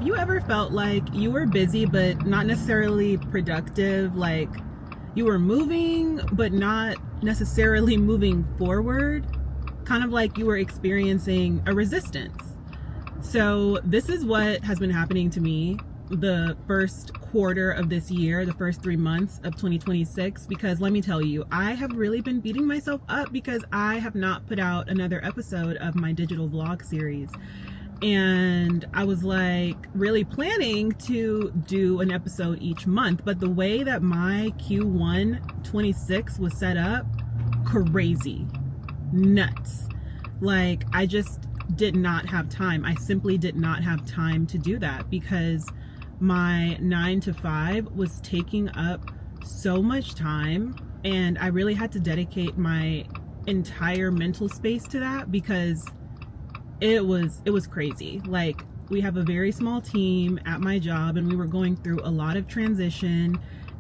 have you ever felt like you were busy but not necessarily productive? Like you were moving but not necessarily moving forward? Kind of like you were experiencing a resistance. So this is what has been happening to me the first quarter of this year, the first 3 months of 2026, because let me tell you, I have really been beating myself up because I have not put out another episode of my digital vlog series. And I was like really planning to do an episode each month, but the way that my Q1 26 was set up, crazy, nuts. Like I just did not have time. I simply did not have time to do that because my 9 to 5 was taking up so much time, and I really had to dedicate my entire mental space to that because it was crazy. Like we have a very small team at my job and we were going through a lot of transition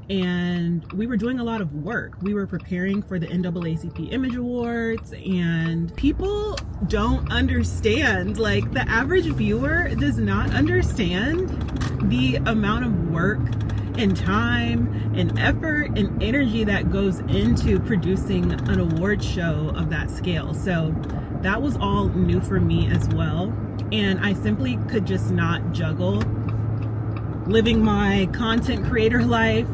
and we were doing a lot of work. We were preparing for the NAACP Image Awards, and people don't understand, like the average viewer does not understand the amount of work and time and effort and energy that goes into producing an award show of that scale. So that was all new for me as well. And I simply could just not juggle living my content creator life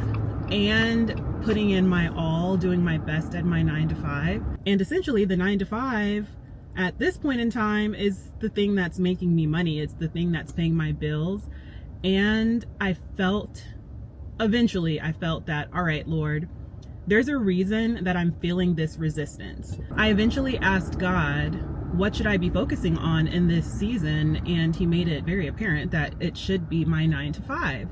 and putting in my all, doing my best at my 9 to 5. And essentially the 9 to 5 at this point in time is the thing that's making me money. It's the thing that's paying my bills. And eventually I felt that, all right, Lord, there's a reason that I'm feeling this resistance. I eventually asked God, what should I be focusing on in this season? And he made it very apparent that it should be my 9 to 5.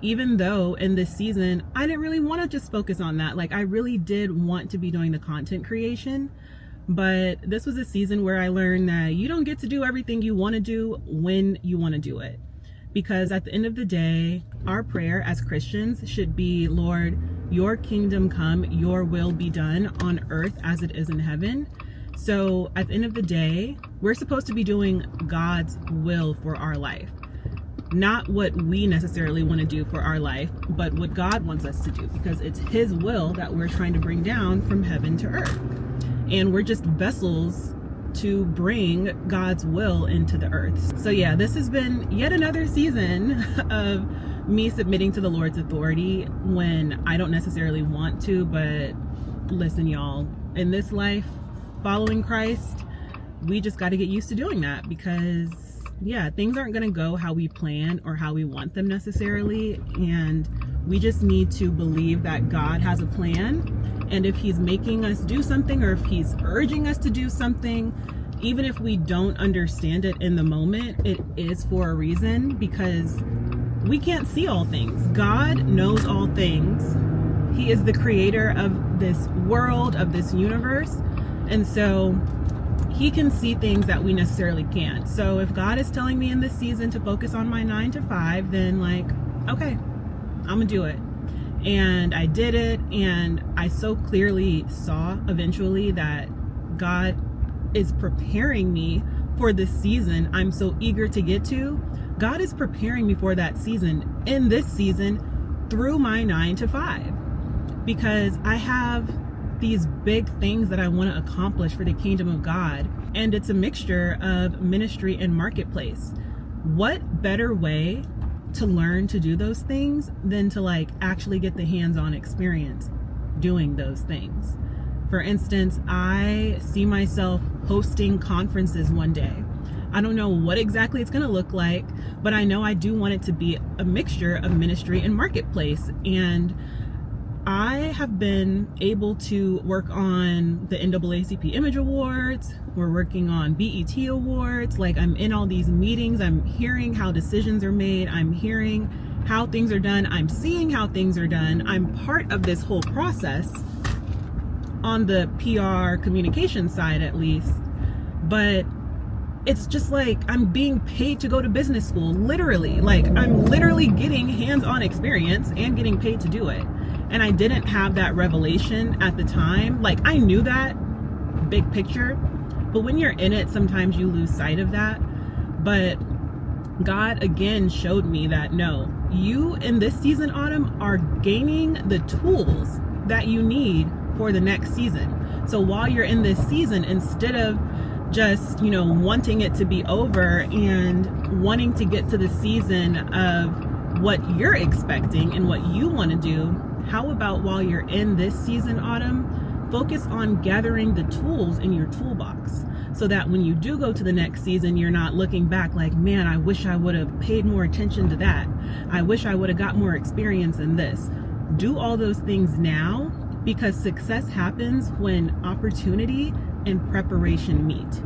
Even though in this season, I didn't really want to just focus on that. Like I really did want to be doing the content creation, but this was a season where I learned that you don't get to do everything you want to do when you want to do it. Because at the end of the day, our prayer as Christians should be, Lord, your kingdom come, your will be done on earth as it is in heaven. So at the end of the day, we're supposed to be doing God's will for our life. Not what we necessarily want to do for our life, but what God wants us to do, because it's his will that we're trying to bring down from heaven to earth. And we're just vessels to bring God's will into the earth. So yeah, this has been yet another season of me submitting to the Lord's authority when I don't necessarily want to. But listen, y'all, in this life, following Christ, we just got to get used to doing that because yeah, things aren't going to go how we plan or how we want them necessarily. And we just need to believe that God has a plan. And if he's making us do something, or if he's urging us to do something, even if we don't understand it in the moment, it is for a reason, because we can't see all things. God knows all things. He is the creator of this world, of this universe. And so he can see things that we necessarily can't. So if God is telling me in this season to focus on my 9 to 5, then like, okay, I'm gonna do it. And I did it, and I so clearly saw eventually that God is preparing me for this season I'm so eager to get to. God is preparing me for that season in this season through my 9 to 5, because I have these big things that I want to accomplish for the kingdom of God. And it's a mixture of ministry and marketplace. What better way to learn to do those things than to like actually get the hands-on experience doing those things? For instance, I see myself hosting conferences one day. I don't know what exactly it's going to look like, but I know I do want it to be a mixture of ministry and marketplace. And I have been able to work on the NAACP Image Awards. We're working on BET Awards. Like, I'm in all these meetings. I'm hearing how decisions are made. I'm hearing how things are done. I'm seeing how things are done. I'm part of this whole process on the PR communication side, at least. But it's just like I'm being paid to go to business school, literally. Like, I'm literally getting hands-on experience and getting paid to do it. And I didn't have that revelation at the time. Like, I knew that big picture, but when you're in it, sometimes you lose sight of that. But God again showed me that no, you in this season, Autumn, are gaining the tools that you need for the next season. So while you're in this season, instead of just, wanting it to be over and wanting to get to the season of what you're expecting and what you want to do, how about while you're in this season, Autumn, focus on gathering the tools in your toolbox so that when you do go to the next season, you're not looking back like, man, I wish I would have paid more attention to that. I wish I would have got more experience in this. Do all those things now, because success happens when opportunity and preparation meet.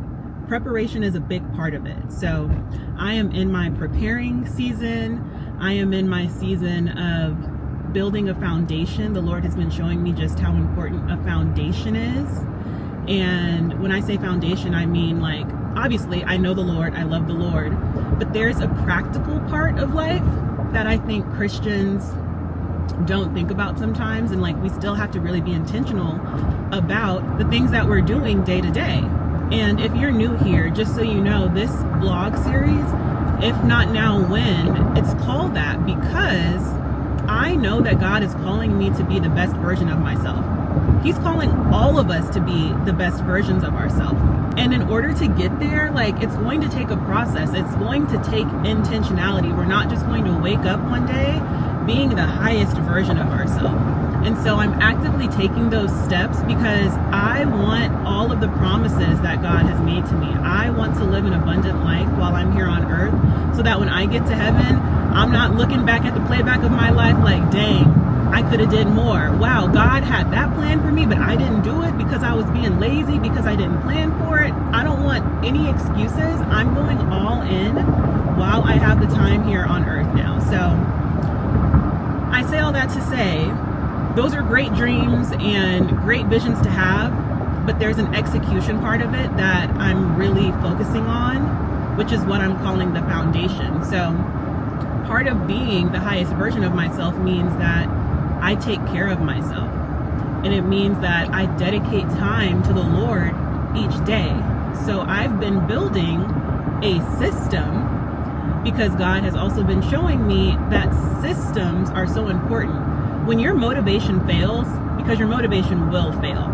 Preparation is a big part of it. So I am in my preparing season. I am in my season of building a foundation. The Lord has been showing me just how important a foundation is. And when I say foundation, I mean, like, obviously I know the Lord, I love the Lord, but there's a practical part of life that I think Christians don't think about sometimes, and like we still have to really be intentional about the things that we're doing day to day. And if you're new here, just so you know, this vlog series, if not now when, it's called that because I know that God is calling me to be the best version of myself. He's calling all of us to be the best versions of ourselves. And in order to get there, like, it's going to take a process. It's going to take intentionality. We're not just going to wake up one day being the highest version of ourselves. And so I'm actively taking those steps because I want all of the promises that God has made to me. I want to live an abundant life while I'm here on earth so that when I get to heaven, I'm not looking back at the playback of my life like, dang, I could have did more. Wow, God had that plan for me, but I didn't do it because I was being lazy, because I didn't plan for it. I don't want any excuses. I'm going all in while I have the time here on earth now. So I say all that to say, those are great dreams and great visions to have, but there's an execution part of it that I'm really focusing on, which is what I'm calling the foundation. So part of being the highest version of myself means that I take care of myself. And it means that I dedicate time to the Lord each day. So I've been building a system because God has also been showing me that systems are so important. When your motivation fails, because your motivation will fail.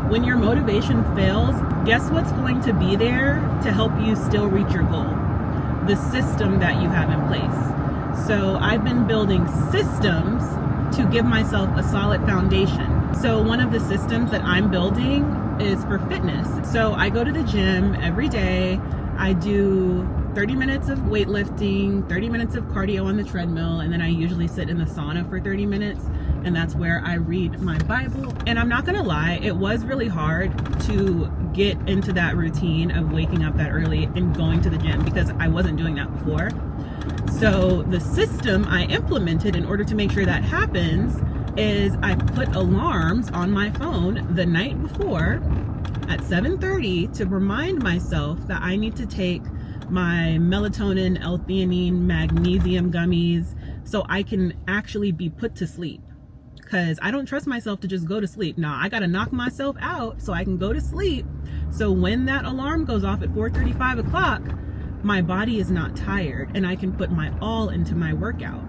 When your motivation fails, guess what's going to be there to help you still reach your goal? The system that you have in place. So I've been building systems to give myself a solid foundation. So one of the systems that I'm building is for fitness. So I go to the gym every day. I do 30 minutes of weightlifting, 30 minutes of cardio on the treadmill, and then I usually sit in the sauna for 30 minutes, and that's where I read my Bible. And I'm not gonna lie, it was really hard to get into that routine of waking up that early and going to the gym because I wasn't doing that before. So the system I implemented in order to make sure that happens is I put alarms on my phone the night before at 7:30 to remind myself that I need to take my melatonin, L-theanine, magnesium gummies so I can actually be put to sleep. Because I don't trust myself to just go to sleep. Now I gotta knock myself out so I can go to sleep. So when that alarm goes off at 4:30, 5 o'clock, my body is not tired and I can put my all into my workout.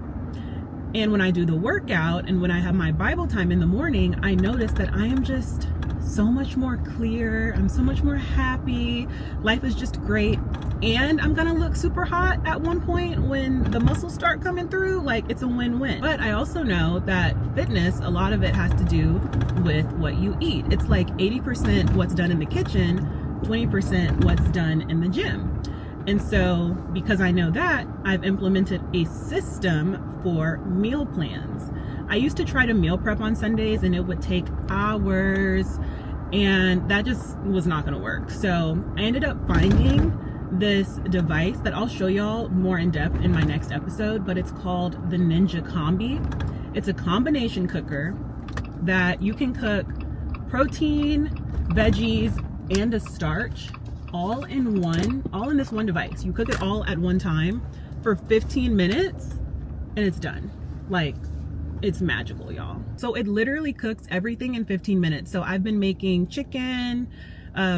And when I do the workout and when I have my Bible time in the morning, I notice that I am just so much more clear. I'm so much more happy. Life is just great. And I'm gonna look super hot at one point when the muscles start coming through. Like, it's a win-win. But I also know that fitness, a lot of it has to do with what you eat. It's like 80% what's done in the kitchen, 20% what's done in the gym. And so because I know that, I've implemented a system for meal plans. I used to try to meal prep on Sundays and it would take hours and that just was not gonna work. So I ended up finding this device that I'll show y'all more in depth in my next episode, but it's called the Ninja Combi. It's a combination cooker that you can cook protein, veggies, and a starch all in this one device. You cook it all at one time for 15 minutes and it's done. Like, it's magical, y'all. So it literally cooks everything in 15 minutes. So I've been making chicken,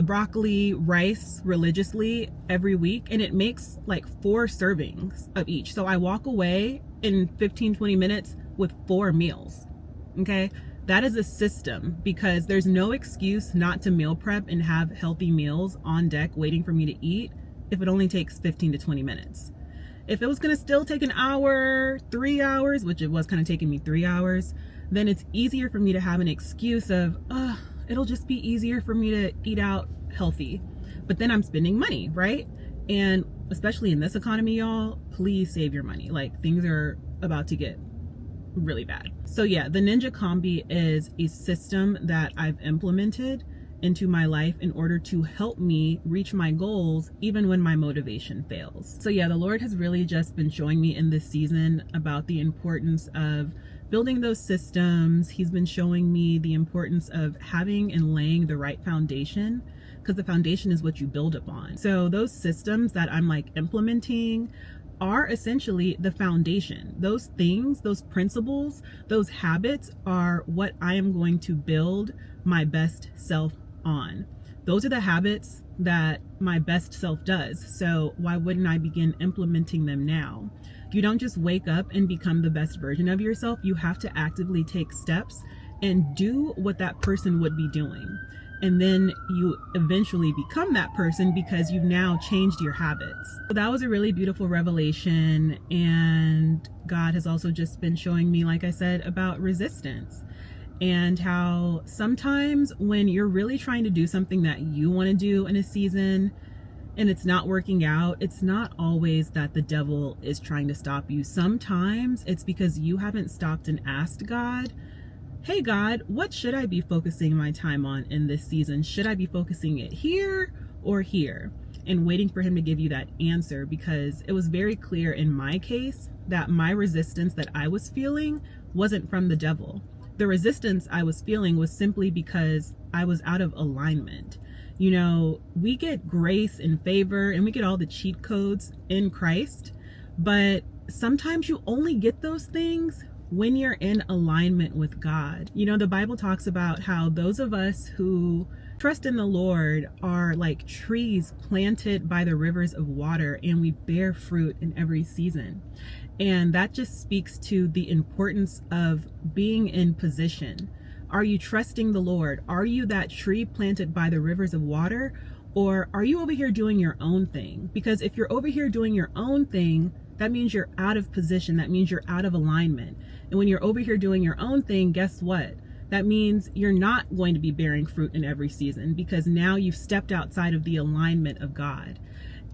broccoli, rice religiously every week, and it makes like 4 servings of each. So I walk away in 15-20 minutes with 4 meals. Okay, that is a system, because there's no excuse not to meal prep and have healthy meals on deck waiting for me to eat if it only takes 15 to 20 minutes. If it was going to still take an hour, 3 hours, which it was kind of taking me 3 hours, then it's easier for me to have an excuse of, it'll just be easier for me to eat out healthy. But then I'm spending money, right? And especially in this economy, y'all, please save your money. Like, things are about to get really bad. So yeah, the Ninja Combi is a system that I've implemented into my life in order to help me reach my goals even when my motivation fails. So yeah, the Lord has really just been showing me in this season about the importance of building those systems. He's been showing me the importance of having and laying the right foundation, because the foundation is what you build upon. So those systems that I'm like implementing are essentially the foundation. Those things, those principles, those habits are what I am going to build my best self on. Those are the habits that my best self does. So why wouldn't I begin implementing them now? You don't just wake up and become the best version of yourself. You have to actively take steps and do what that person would be doing. And then you eventually become that person because you've now changed your habits. So that was a really beautiful revelation. And God has also just been showing me, like I said, about resistance, and how sometimes when you're really trying to do something that you want to do in a season and it's not working out, it's not always that the devil is trying to stop you. Sometimes it's because you haven't stopped and asked God, hey God, what should I be focusing my time on in this season? Should I be focusing it here or here? And waiting for him to give you that answer, because it was very clear in my case that my resistance that I was feeling wasn't from the devil. The resistance I was feeling was simply because I was out of alignment. You know, we get grace and favor and we get all the cheat codes in Christ, but sometimes you only get those things when you're in alignment with God. You know, the Bible talks about how those of us who trust in the Lord are like trees planted by the rivers of water, and we bear fruit in every season. And that just speaks to the importance of being in position. Are you trusting the Lord? Are you that tree planted by the rivers of water? Or are you over here doing your own thing? Because if you're over here doing your own thing, that means you're out of position. That means you're out of alignment. And when you're over here doing your own thing, guess what? That means you're not going to be bearing fruit in every season, because now you've stepped outside of the alignment of God.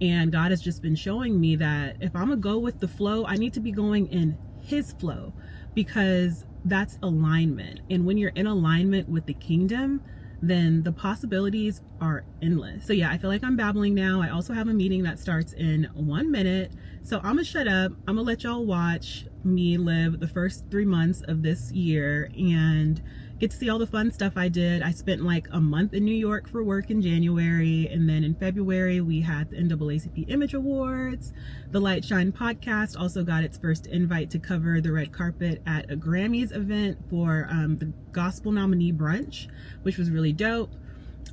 And God has just been showing me that if I'm gonna go with the flow, I need to be going in his flow, because that's alignment. And when you're in alignment with the kingdom, then the possibilities are endless. So yeah, I feel like I'm babbling now. I also have a meeting that starts in 1 minute. So I'm gonna shut up. I'm gonna let y'all watch me live the first 3 months of this year and get to see all the fun stuff I did. I spent like a month in New York for work in January, and then in February we had the NAACP Image Awards. The Light Shine podcast also got its first invite to cover the red carpet at a Grammys event for the gospel nominee brunch, which was really dope.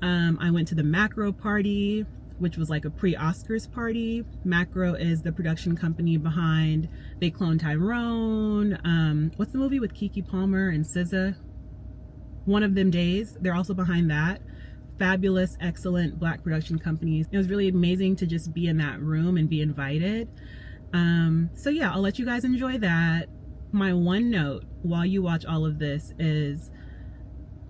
I went to the Macro party, which was like a pre-Oscars party. Macro is the production company behind They Clone Tyrone. What's the movie with Keke Palmer and SZA? One of Them Days. They're also behind that. Fabulous, excellent Black production companies. It was really amazing to just be in that room and be invited. So yeah, I'll let you guys enjoy that. My one note while you watch all of this is,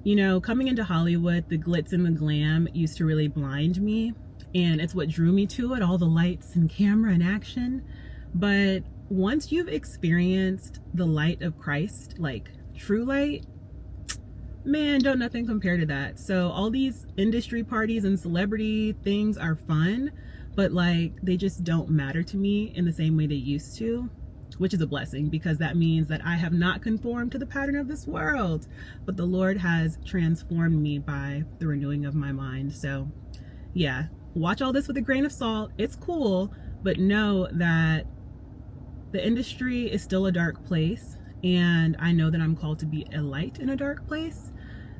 you know, coming into Hollywood, the glitz and the glam used to really blind me, and it's what drew me to it, all the lights and camera and action. But once you've experienced the light of Christ, like true light, man, don't nothing compare to that. So all these industry parties and celebrity things are fun, but like they just don't matter to me in the same way they used to, which is a blessing, because that means that I have not conformed to the pattern of this world, but the Lord has transformed me by the renewing of my mind. So yeah, watch all this with a grain of salt. It's cool, but know that the industry is still a dark place, and I know that I'm called to be a light in a dark place.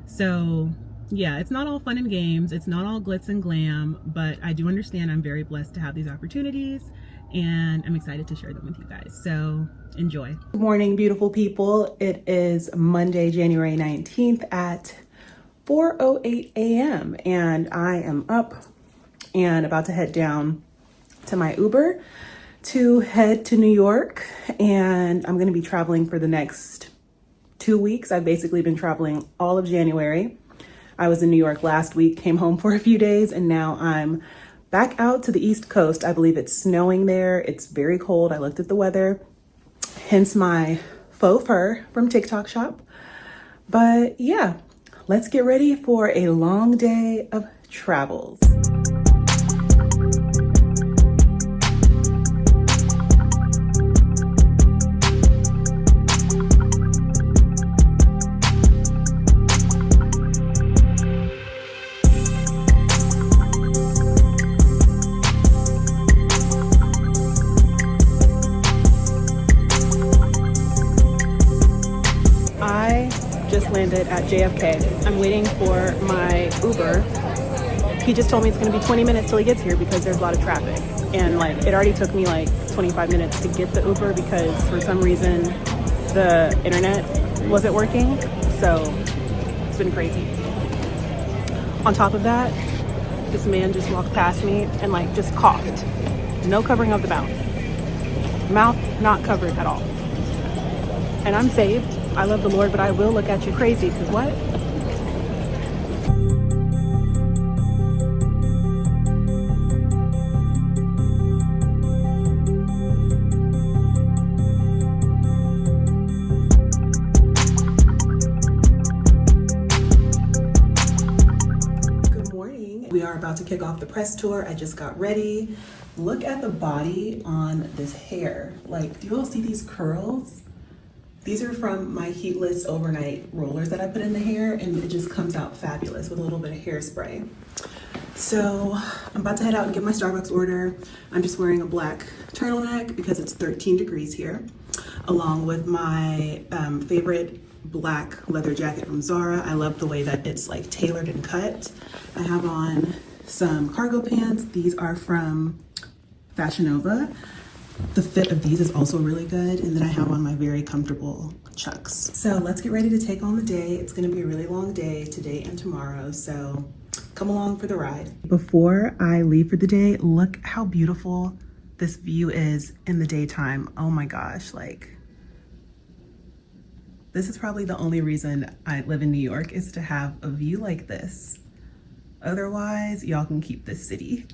So yeah, it's not all fun and games. It's not all glitz and glam, but I do understand I'm very blessed to have these opportunities and I'm excited to share them with you guys. So enjoy. Good morning, beautiful people. It is Monday, January 19th at 4:08 a.m. and I am up and about to head down to my Uber to head to New York, and I'm going to be traveling for the next 2 weeks. I've basically been traveling all of January. I was in New York last week, came home for a few days, and now I'm back out to the East Coast. I believe it's snowing there. It's very cold. I looked at the weather, hence my faux fur from TikTok shop. But yeah, let's get ready for a long day of travels. Just landed at JFK. I'm waiting for my Uber. He just told me it's gonna be 20 minutes till he gets here because there's a lot of traffic. And like, it already took me like 25 minutes to get the Uber because for some reason the internet wasn't working. So it's been crazy. On top of that, this man just walked past me and like just coughed. No covering of the mouth. Mouth not covered at all. And I'm saved. I love the Lord, but I will look at you crazy, because what? Good morning. We are about to kick off the press tour. I just got ready. Look at the body on this hair. Like, do you all see these curls? These are from my heatless overnight rollers that I put in the hair, and it just comes out fabulous with a little bit of hairspray. So I'm about to head out and get my Starbucks order. I'm just wearing a black turtleneck because it's 13 degrees here, along with my favorite black leather jacket from Zara. I love the way that it's like tailored and cut. I have on some cargo pants. These are from Fashion Nova. The fit of these is also really good. And then I have on my very comfortable Chucks. So let's get ready to take on the day. It's gonna be a really long day today and tomorrow. So come along for the ride. Before I leave for the day, look how beautiful this view is in the daytime. Oh my gosh, like, this is probably the only reason I live in New York, is to have a view like this. Otherwise, y'all can keep this city.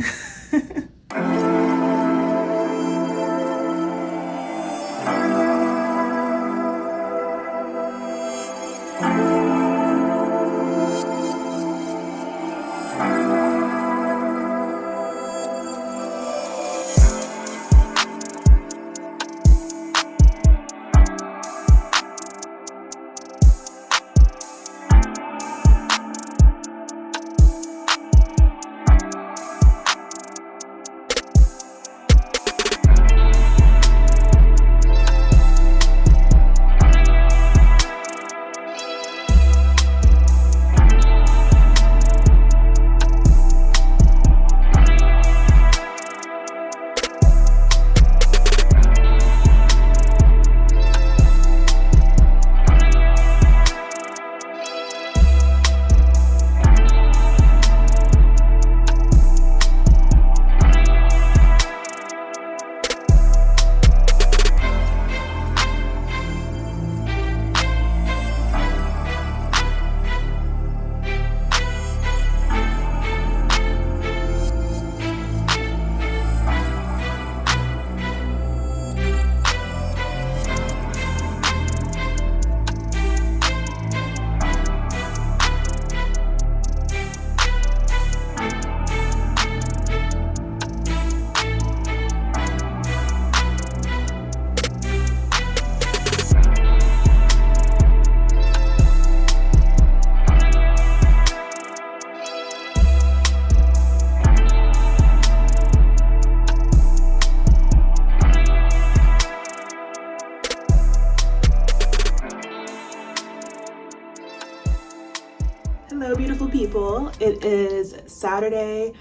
Hello, beautiful people. It is Saturday,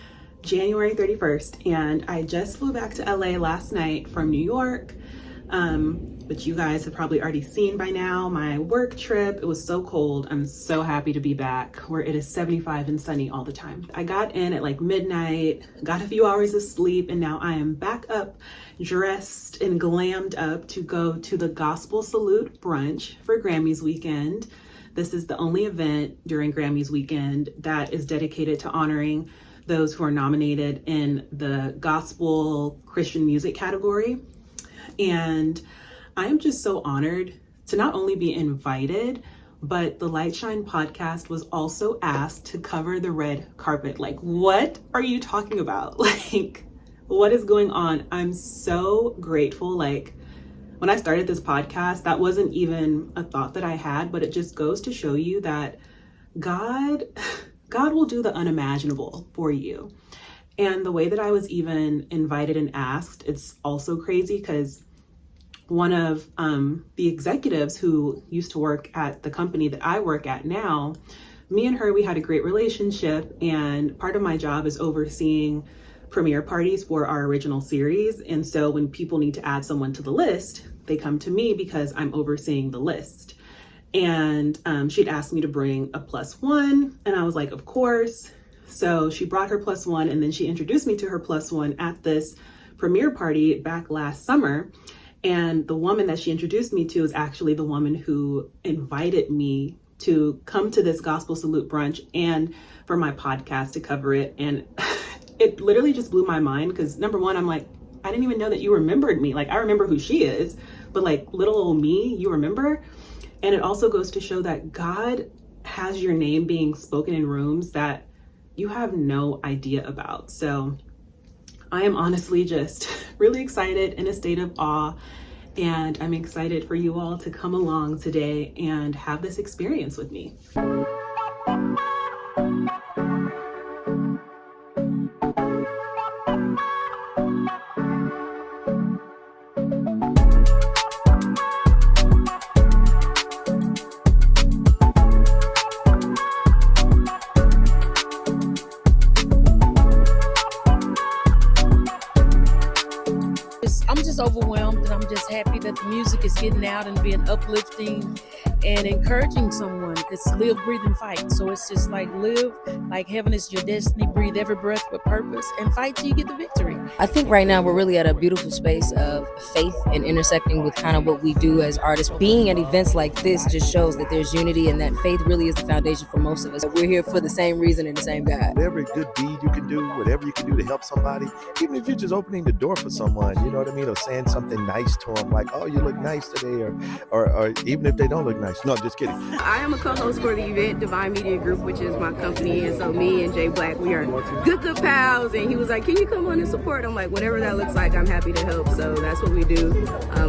January 31st, and I just flew back to LA last night from New York, which you guys have probably already seen by now. My work trip, it was so cold. I'm so happy to be back where it is 75 and sunny all the time. I got in at like midnight, got a few hours of sleep, and now I am back up, dressed and glammed up to go to the Gospel Salute brunch for Grammys weekend. This is the only event during Grammys weekend that is dedicated to honoring those who are nominated in the gospel Christian music category. And I am just so honored to not only be invited, but the Light Shine podcast was also asked to cover the red carpet. Like, what are you talking about? Like, what is going on? I'm so grateful. Like, when I started this podcast, that wasn't even a thought that I had, but it just goes to show you that God will do the unimaginable for you. And the way that I was even invited and asked, it's also crazy because one of the executives who used to work at the company that I work at now, me and her, we had a great relationship, and part of my job is overseeing premiere parties for our original series. And so when people need to add someone to the list, they come to me because I'm overseeing the list. And she'd asked me to bring a +1, and I was like, of course. So she brought her +1, and then she introduced me to her +1 at this premiere party back last summer. And the woman that she introduced me to is actually the woman who invited me to come to this Gospel Salute brunch and for my podcast to cover it. And it literally just blew my mind because, number one, I'm like, I didn't even know that you remembered me. Like, I remember who she is, but like little old me, you remember? And it also goes to show that God has your name being spoken in rooms that you have no idea about. So I am honestly just really excited, in a state of awe, and I'm excited for you all to come along today and have this experience with me. I'm just overwhelmed, and I'm just happy that the music is getting out and being uplifting and encouraging someone. It's live, breathe, and fight. So it's just like live like heaven is your destiny, breathe every breath with purpose, and fight till you get the victory. I think right now we're really at a beautiful space of faith and intersecting with kind of what we do as artists. Being at events like this just shows that there's unity, and that faith really is the foundation for most of us. We're here for the same reason and the same God. Whatever good deed you can do, whatever you can do to help somebody, even if you're just opening the door for someone, you know what I mean, or saying something nice to them, like, oh, you look nice today, or even if they don't look nice. No, I'm just kidding. I am a co-host for the event, Divine Media Group, which is my company, and so me and Jay Black, we are good pals, and he was like, can you come on and support? I'm like, whatever that looks like, I'm happy to help. So that's what we do.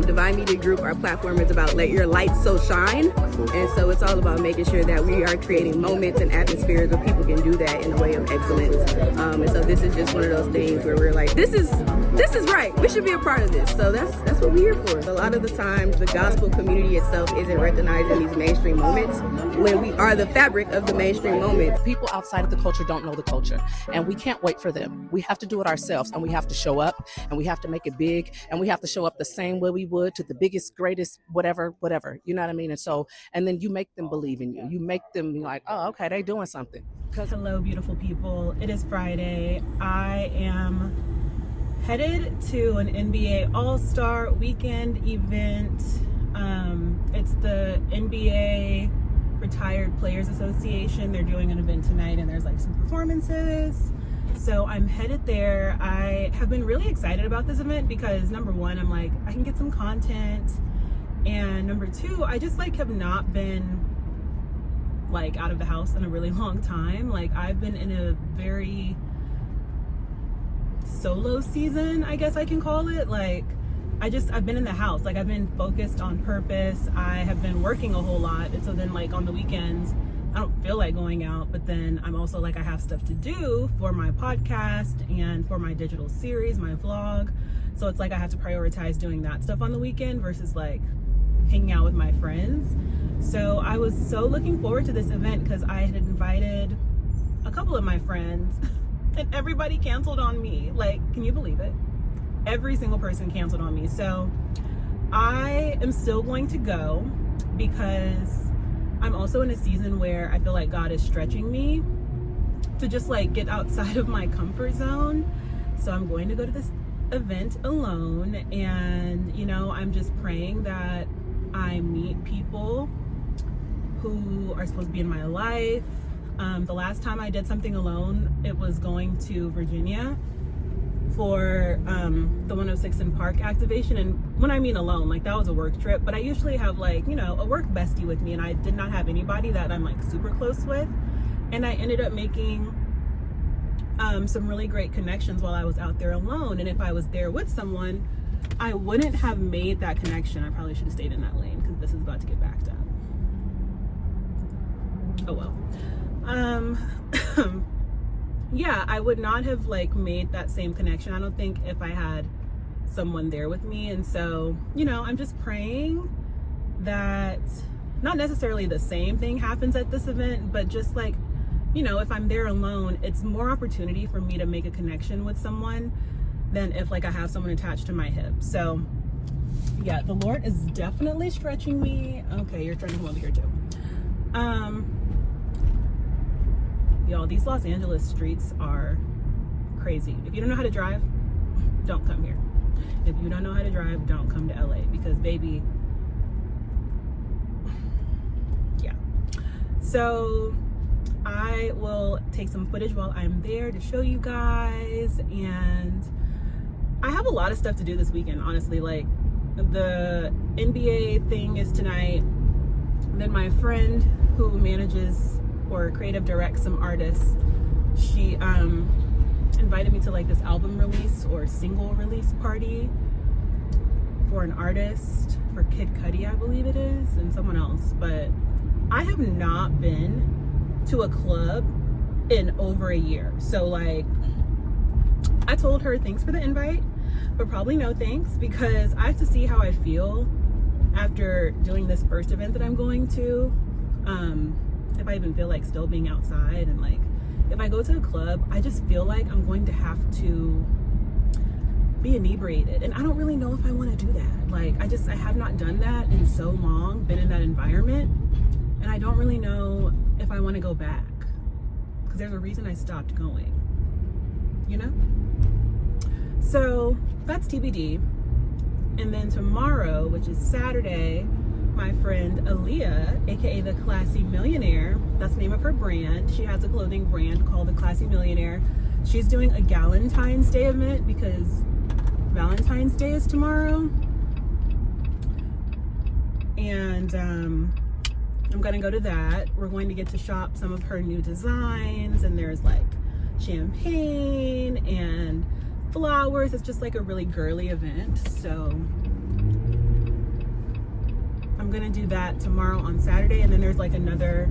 Divine Media Group, our platform is about let your light so shine, and so it's all about making sure that we are creating moments and atmospheres where people can do that in a way of excellence. And so this is just one of those things where we're like, this is right, we should be a part of this. So that's what we're here for. A lot of the times the gospel community itself isn't recognized in these mainstream moments when we are the fabric of the mainstream moments. People outside of the culture don't know the culture, and we can't wait for them. We have to do it ourselves, and we have to show up, and we have to make it big, and we have to show up the same way we would to the biggest, greatest, whatever, you know what I mean? And then you make them believe in you. You make them be like, oh, okay, they're doing something. Hello, beautiful people. It is Friday. I am headed to an NBA All-Star Weekend event. It's the NBA Retired Players Association. They're doing an event tonight, and there's like some performances. So I'm headed there. I have been really excited about this event because, number one, I'm like, I can get some content, and number two, I just like have not been like out of the house in a really long time. Like, I've been in a very solo season, I guess I can call it. Like, I've been in the house. Like, I've been focused on purpose. I have been working a whole lot, and so then like on the weekends I don't feel like going out, but then I'm also like, I have stuff to do for my podcast and for my digital series, my vlog. So it's like I have to prioritize doing that stuff on the weekend versus like hanging out with my friends. So I was so looking forward to this event because I had invited a couple of my friends and everybody canceled on me. Like, can you believe it? Every single person canceled on me. So I am still going to go because I'm also in a season where I feel like God is stretching me to just like get outside of my comfort zone. So I'm going to go to this event alone, and you know, I'm just praying that I meet people who are supposed to be in my life. The last time I did something alone, it was going to Virginia for the 106 in Park activation. And when I mean alone, like that was a work trip, but I usually have like, you know, a work bestie with me, and I did not have anybody that I'm like super close with. And I ended up making some really great connections while I was out there alone. And if I was there with someone, I wouldn't have made that connection. I probably should have stayed in that lane because this is about to get backed up. Oh well. Yeah, I would not have like made that same connection, I don't think, if I had someone there with me. And so, you know, I'm just praying that not necessarily the same thing happens at this event, but just like, you know, if I'm there alone, it's more opportunity for me to make a connection with someone than if like I have someone attached to my hip. So yeah, the Lord is definitely stretching me. Okay, you're trying to come over here too. Y'all, these Los Angeles streets are crazy. If you don't know how to drive, don't come here. If you don't know how to drive, don't come to LA, because baby, yeah. So I will take some footage while I'm there to show you guys. And I have a lot of stuff to do this weekend, honestly. Like the NBA thing is tonight. Then my friend who manages or creative directs some artists, she invited me to like this album release or single release party for an artist, for Kid Cudi, I believe it is, and someone else. But I have not been to a club in over a year. So like, I told her thanks for the invite, but probably no thanks, because I have to see how I feel after doing this first event that I'm going to. If I even feel like still being outside, and like if I go to a club, I just feel like I'm going to have to be inebriated, and I don't really know if I want to do that. Like I have not done that in so long, been in that environment, and I don't really know if I want to go back, because there's a reason I stopped going, you know? So that's TBD. And then tomorrow, which is Saturday, my friend Aaliyah, aka the Classy Millionaire, that's the name of her brand. She has a clothing brand called the Classy Millionaire. She's doing a Galentine's Day event because Valentine's Day is tomorrow. And I'm gonna go to that. We're going to get to shop some of her new designs, and there's like champagne and flowers. It's just like a really girly event. So I'm gonna do that tomorrow on Saturday, and then there's like another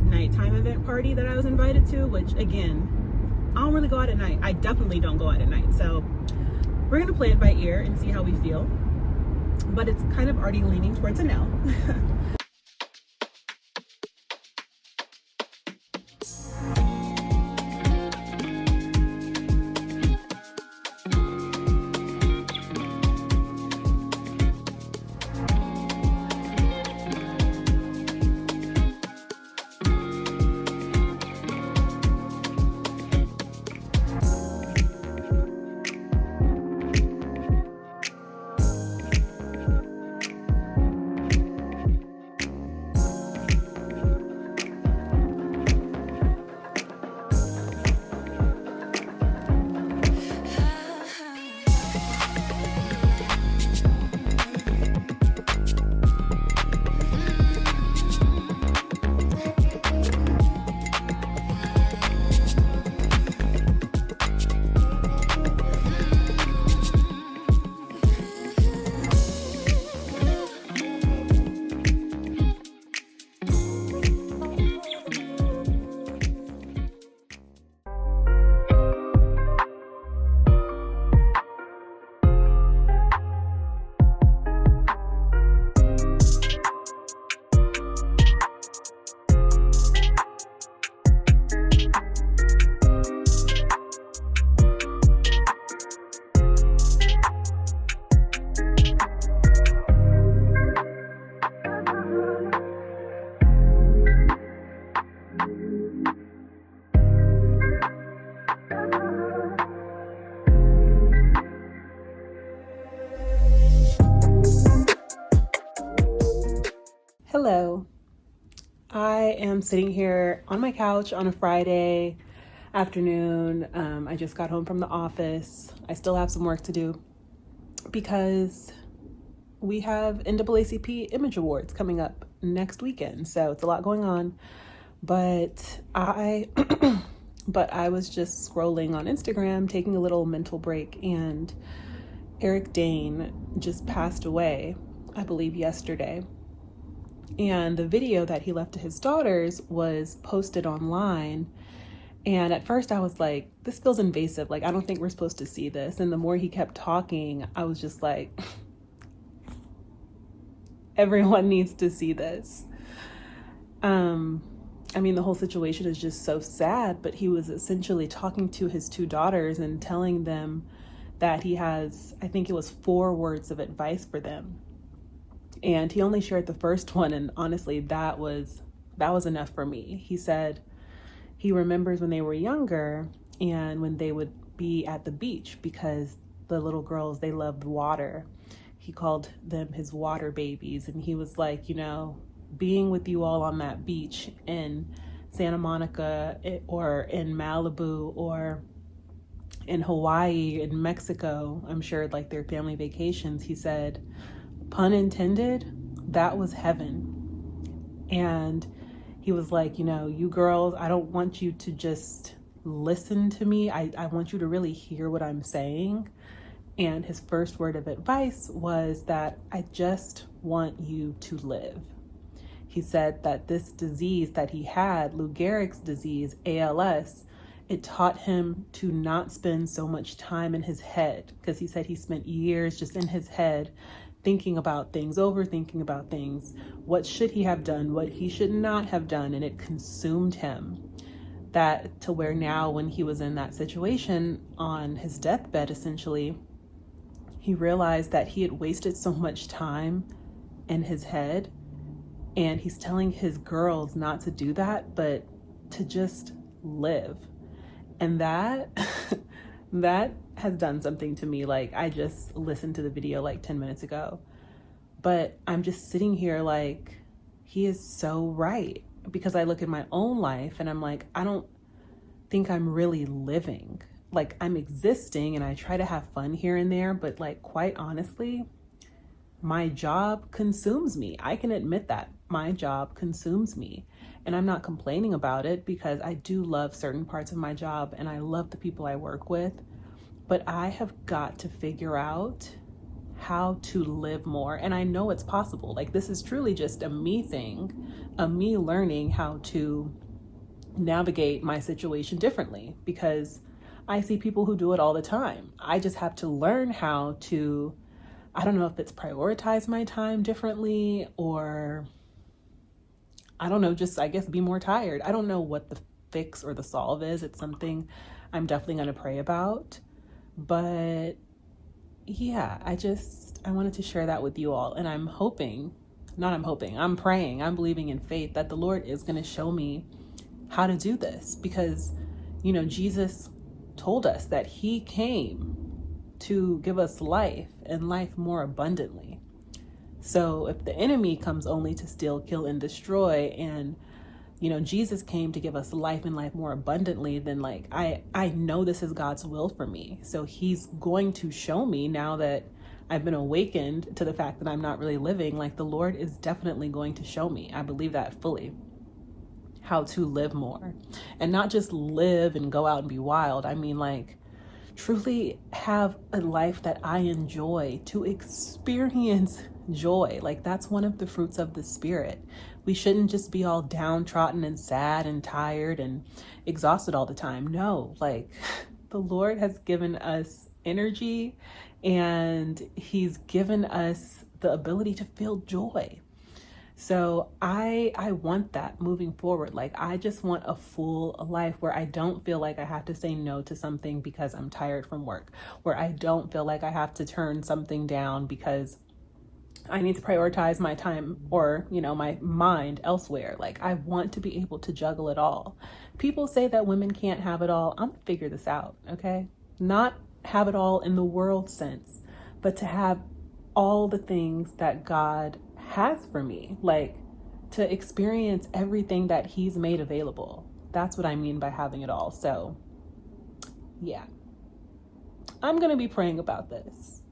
nighttime event party that I was invited to, which again, I don't really go out at night. I definitely don't go out at night. So we're gonna play it by ear and see how we feel, but it's kind of already leaning towards a no. Hello. I am sitting here on my couch on a Friday afternoon. I just got home from the office. I still have some work to do because we have NAACP Image Awards coming up next weekend. So it's a lot going on. But I was just scrolling on Instagram, taking a little mental break, and Eric Dane just passed away, I believe yesterday. And the video that he left to his daughters was posted online. And at first I was like, this feels invasive. Like, I don't think we're supposed to see this. And the more he kept talking, I was just like, everyone needs to see this. I mean, the whole situation is just so sad, but he was essentially talking to his two daughters and telling them that he has, I think it was 4 words of advice for them. And he only shared the first one, and honestly, that was enough for me. He said he remembers when they were younger and when they would be at the beach, because the little girls, they loved water. He called them his water babies, and he was like, you know, being with you all on that beach in Santa Monica or in Malibu or in Hawaii, in Mexico, I'm sure, like their family vacations, he said, pun intended, that was heaven. And he was like, you know, you girls, I don't want you to just listen to me. I want you to really hear what I'm saying. And his first word of advice was that I just want you to live. He said that this disease that he had, Lou Gehrig's disease, ALS, it taught him to not spend so much time in his head, because he said he spent years just in his head thinking about things, overthinking about things. What should he have done? What he should not have done? And it consumed him. That to where now, when he was in that situation on his deathbed, essentially, he realized that he had wasted so much time in his head. And he's telling his girls not to do that, but to just live. And that has done something to me. Like, I just listened to the video like 10 minutes ago, but I'm just sitting here like, he is so right. Because I look at my own life and I'm like, I don't think I'm really living. Like, I'm existing and I try to have fun here and there, but like, quite honestly, my job consumes me. I can admit that my job consumes me, and I'm not complaining about it, because I do love certain parts of my job and I love the people I work with. But I have got to figure out how to live more. And I know it's possible. Like, this is truly just a me thing, a me learning how to navigate my situation differently, because I see people who do it all the time. I just have to learn how to, I don't know if it's prioritize my time differently, or I don't know, just, I guess, be more tired. I don't know what the fix or the solve is. It's something I'm definitely going to pray about. But yeah, I wanted to share that with you all. And I'm praying, I'm believing in faith that the Lord is going to show me how to do this, because, you know, Jesus told us that he came to give us life, and life more abundantly. So if the enemy comes only to steal, kill, and destroy, and, you know, Jesus came to give us life and life more abundantly, then like, I know this is God's will for me. So he's going to show me, now that I've been awakened to the fact that I'm not really living, like, the Lord is definitely going to show me, I believe that fully, how to live more. And not just live and go out and be wild. I mean, like, truly have a life that I enjoy, to experience joy. Like, that's one of the fruits of the Spirit. We shouldn't just be all downtrodden and sad and tired and exhausted all the time. No, like, the Lord has given us energy, and he's given us the ability to feel joy. So I want that moving forward. Like, I just want a full life where I don't feel like I have to say no to something because I'm tired from work, where I don't feel like I have to turn something down because I need to prioritize my time or, you know, my mind elsewhere. Like, I want to be able to juggle it all. People say that women can't have it all. I'm gonna figure this out, okay? Not have it all in the world sense, but to have all the things that God has for me. Like, to experience everything that he's made available. That's what I mean by having it all. So yeah, I'm going to be praying about this.